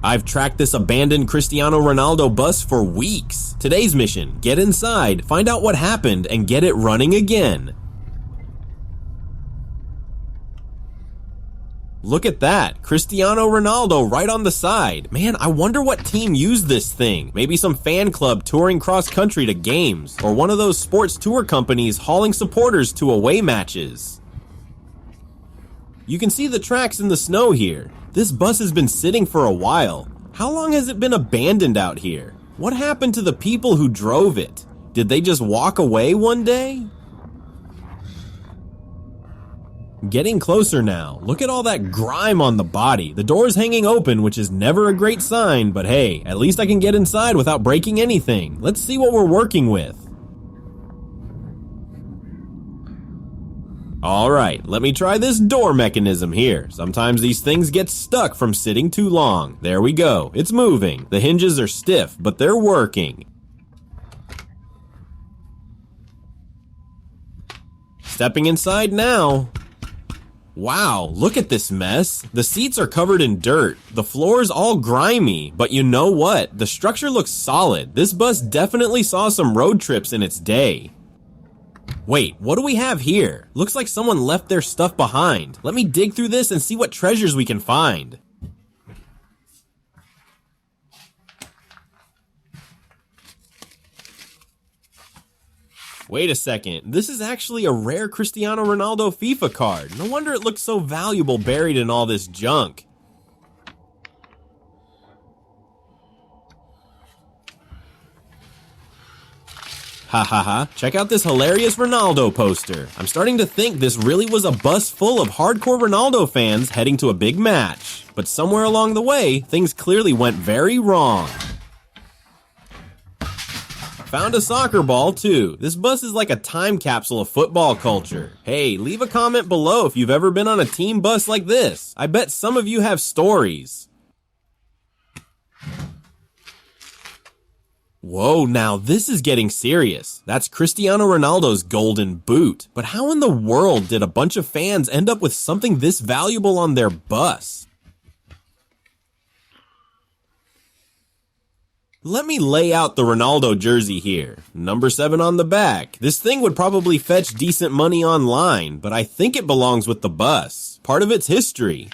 I've tracked this abandoned Cristiano Ronaldo bus for weeks. Today's mission, get inside, find out what happened, and get it running again. Look at that, Cristiano Ronaldo right on the side. Man, I wonder what team used this thing. Maybe some fan club touring cross country to games, or one of those sports tour companies hauling supporters to away matches. You can see the tracks in the snow here. This bus has been sitting for a while. How long has it been abandoned out here? What happened to the people who drove it? Did they just walk away one day? Getting closer now. Look at all that grime on the body. The door's hanging open, which is never a great sign, but hey, at least I can get inside without breaking anything. Let's see what we're working with. Alright, let me try this door mechanism here. Sometimes these things get stuck from sitting too long. There we go. It's moving. The hinges are stiff, but they're working. Stepping inside now. Wow, look at this mess. The seats are covered in dirt. The floor's all grimy, but you know what? The structure looks solid. This bus definitely saw some road trips in its day. Wait, what do we have here? Looks like someone left their stuff behind. Let me dig through this and see what treasures we can find. Wait a second, this is actually a rare Cristiano Ronaldo FIFA card. No wonder it looks so valuable buried in all this junk. Ha ha ha, check out this hilarious Ronaldo poster. I'm starting to think this really was a bus full of hardcore Ronaldo fans heading to a big match. But somewhere along the way, things clearly went very wrong. Found a soccer ball too. This bus is like a time capsule of football culture. Hey, leave a comment below if you've ever been on a team bus like this. I bet some of you have stories. Whoa, now this is getting serious. That's Cristiano Ronaldo's golden boot. But how in the world did a bunch of fans end up with something this valuable on their bus? Let me lay out the Ronaldo jersey here. Number 7 on the back. This thing would probably fetch decent money online, but I think it belongs with the bus. Part of its history.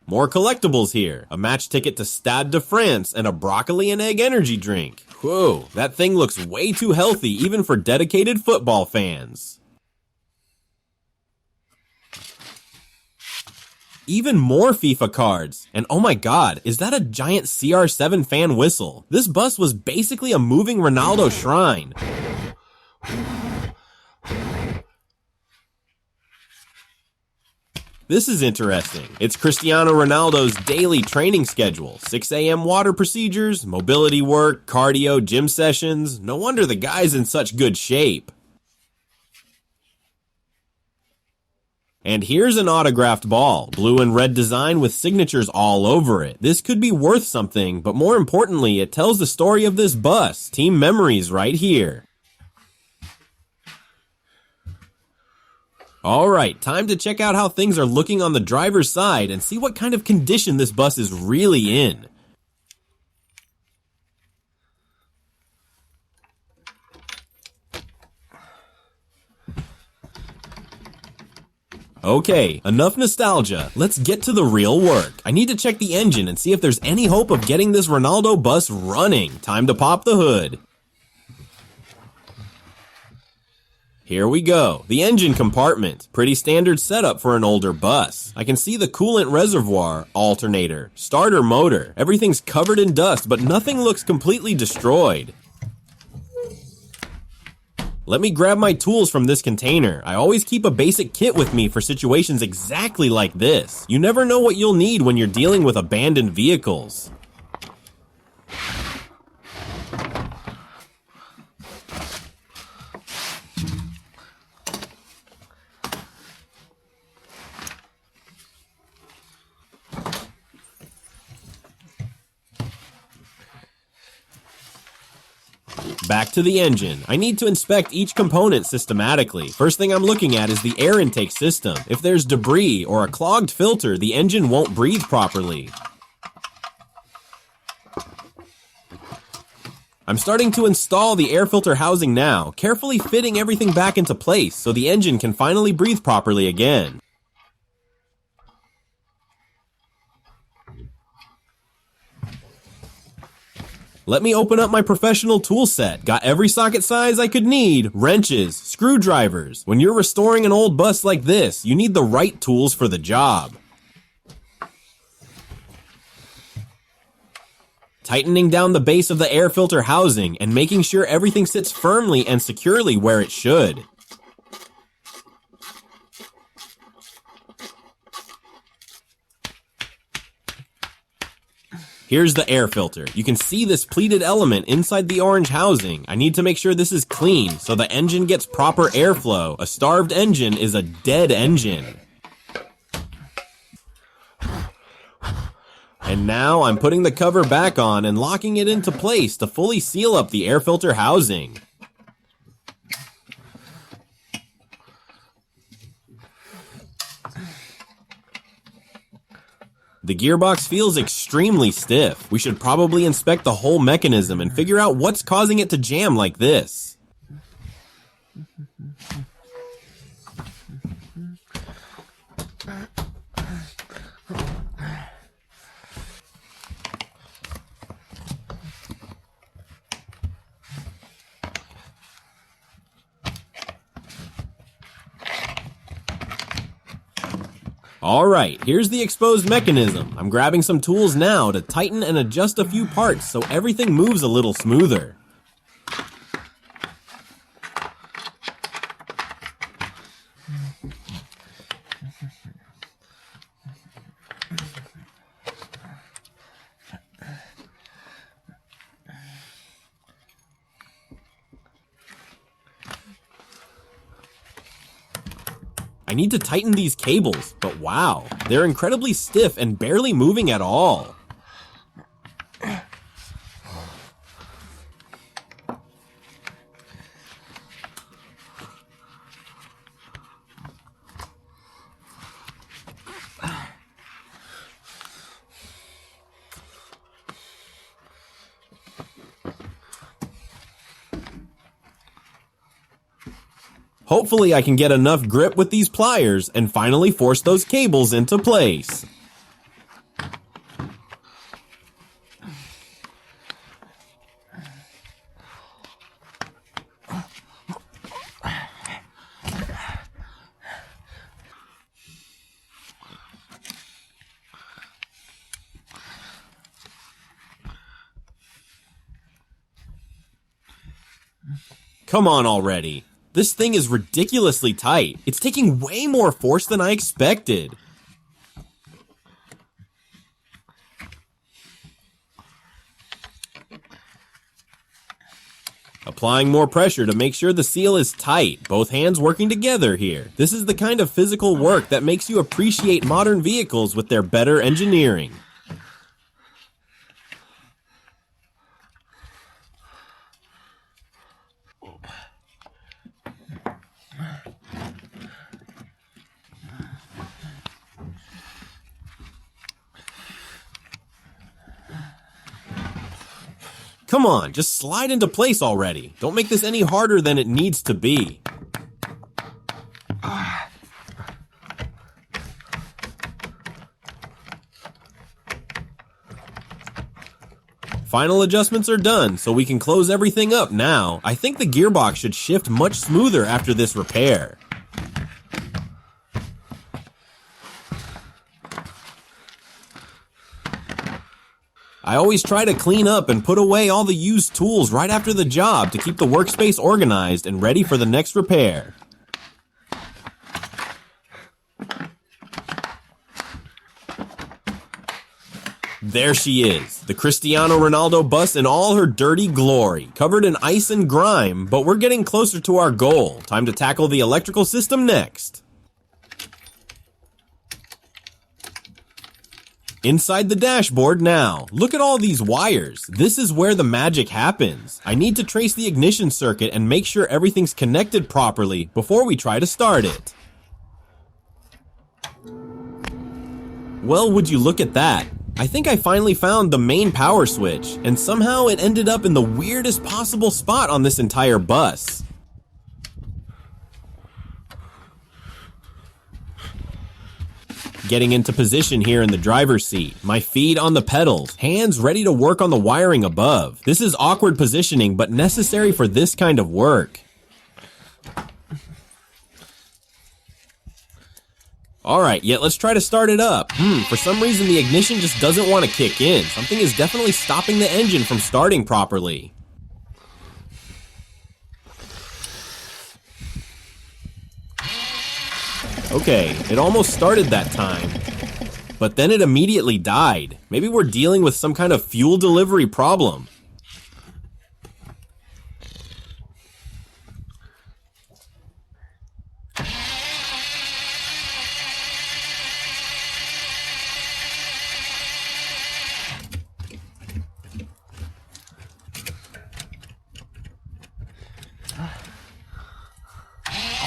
More collectibles here. A match ticket to Stade de France and a broccoli and egg energy drink. Whoa, that thing looks way too healthy even for dedicated football fans. Even more FIFA cards. And oh my god, is that a giant CR7 fan whistle? This bus was basically a moving Ronaldo shrine. This is interesting. It's Cristiano Ronaldo's daily training schedule. 6 a.m. water procedures, mobility work, cardio, gym sessions. No wonder the guy's in such good shape. And here's an autographed ball, blue and red design with signatures all over it. This could be worth something, but more importantly, it tells the story of this bus. Team memories right here. Alright, time to check out how things are looking on the driver's side and see what kind of condition this bus is really in. Okay, enough nostalgia. Let's get to the real work. I need to check the engine and see if there's any hope of getting this Ronaldo bus running. Time to pop the hood. Here we go. The engine compartment. Pretty standard setup for an older bus. I can see the coolant reservoir, alternator, starter motor. Everything's covered in dust, but nothing looks completely destroyed. Let me grab my tools from this container. I always keep a basic kit with me for situations exactly like this. You never know what you'll need when you're dealing with abandoned vehicles. Back to the engine. I need to inspect each component systematically. First thing I'm looking at is the air intake system. If there's debris or a clogged filter, the engine won't breathe properly. I'm starting to install the air filter housing now, carefully fitting everything back into place so the engine can finally breathe properly again. Let me open up my professional tool set. Got every socket size I could need, wrenches, screwdrivers. When you're restoring an old bus like this, you need the right tools for the job. Tightening down the base of the air filter housing and making sure everything sits firmly and securely where it should. Here's the air filter. You can see this pleated element inside the orange housing. I need to make sure this is clean so the engine gets proper airflow. A starved engine is a dead engine. And now I'm putting the cover back on and locking it into place to fully seal up the air filter housing. The gearbox feels extremely stiff. We should probably inspect the whole mechanism and figure out what's causing it to jam like this. Alright, here's the exposed mechanism. I'm grabbing some tools now to tighten and adjust a few parts so everything moves a little smoother. I need to tighten these cables, but wow, they're incredibly stiff and barely moving at all. Hopefully I can get enough grip with these pliers and finally force those cables into place. Come on already. This thing is ridiculously tight. It's taking way more force than I expected. Applying more pressure to make sure the seal is tight, both hands working together here. This is the kind of physical work that makes you appreciate modern vehicles with their better engineering. Come on, just slide into place already. Don't make this any harder than it needs to be. Final adjustments are done, so we can close everything up now. I think the gearbox should shift much smoother after this repair. I always try to clean up and put away all the used tools right after the job to keep the workspace organized and ready for the next repair. There she is, the Cristiano Ronaldo bus in all her dirty glory, covered in ice and grime, but we're getting closer to our goal. Time to tackle the electrical system next. Inside the dashboard now. Look at all these wires. This is where the magic happens. I need to trace the ignition circuit and make sure everything's connected properly before we try to start it. Well, would you look at that? I think I finally found the main power switch, and somehow it ended up in the weirdest possible spot on this entire bus. Getting into position here in the driver's seat, my feet on the pedals, hands ready to work on the wiring above. This is awkward positioning, but necessary for this kind of work. Alright, let's try to start it up. For some reason the ignition just doesn't want to kick in. Something is definitely stopping the engine from starting properly. Okay, it almost started that time, but then it immediately died. Maybe we're dealing with some kind of fuel delivery problem.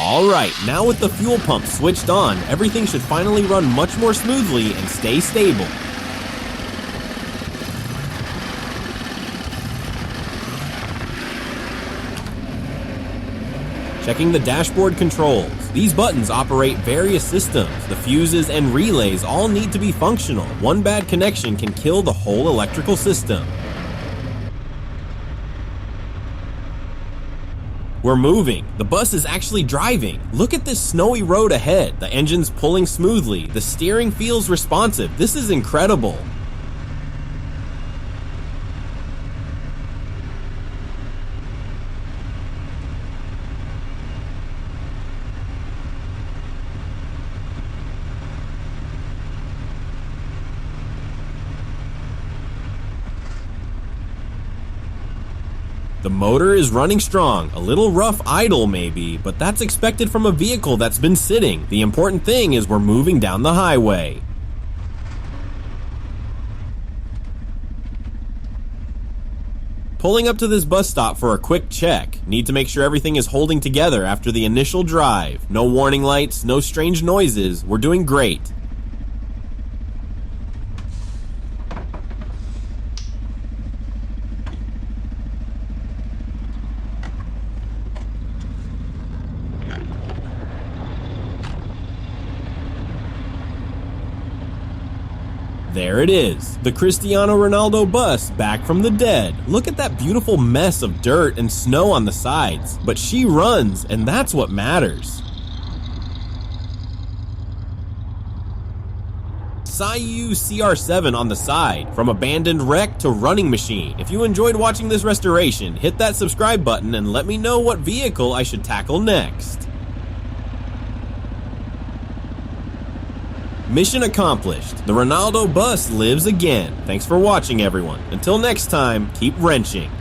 Alright, now with the fuel pump switched on, everything should finally run much more smoothly and stay stable. Checking the dashboard controls. These buttons operate various systems. The fuses and relays all need to be functional. One bad connection can kill the whole electrical system. We're moving. The bus is actually driving. Look at this snowy road ahead. The engine's pulling smoothly. The steering feels responsive. This is incredible. The motor is running strong, a little rough idle maybe, but that's expected from a vehicle that's been sitting. The important thing is we're moving down the highway. Pulling up to this bus stop for a quick check. Need to make sure everything is holding together after the initial drive. No warning lights, no strange noises. We're doing great. There it is, the Cristiano Ronaldo bus back from the dead. Look at that beautiful mess of dirt and snow on the sides. But she runs, and that's what matters. Sayu CR7 on the side, from abandoned wreck to running machine. If you enjoyed watching this restoration, hit that subscribe button and let me know what vehicle I should tackle next. Mission accomplished. The Ronaldo bus lives again. Thanks for watching, everyone. Until next time, keep wrenching.